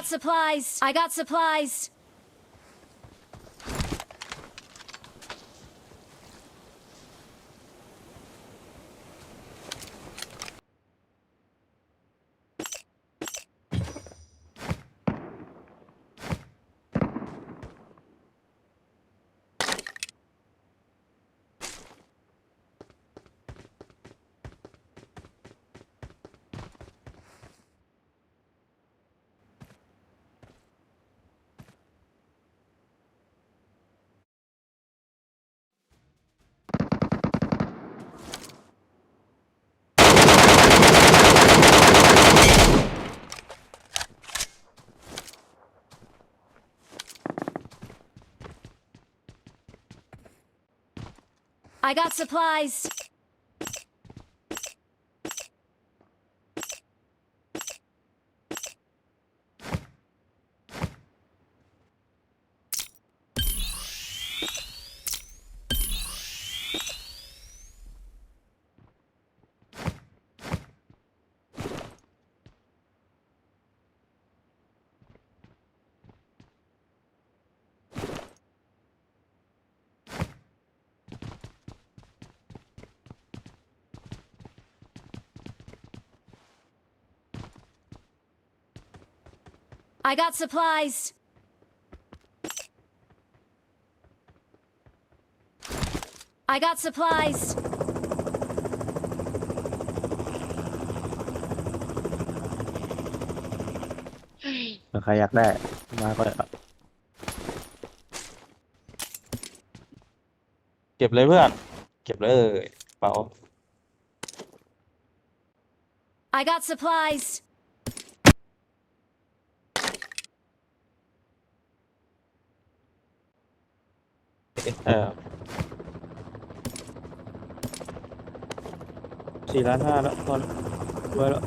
supplies. I got supplies. I got supplies. I got supplies. I got supplies. ใครอยากได้มาก็เก็บเลยเพื่อนเก็บเลยเป๋า I got supplies. 4,500,000แล้วพอแล้วรวยแล้ว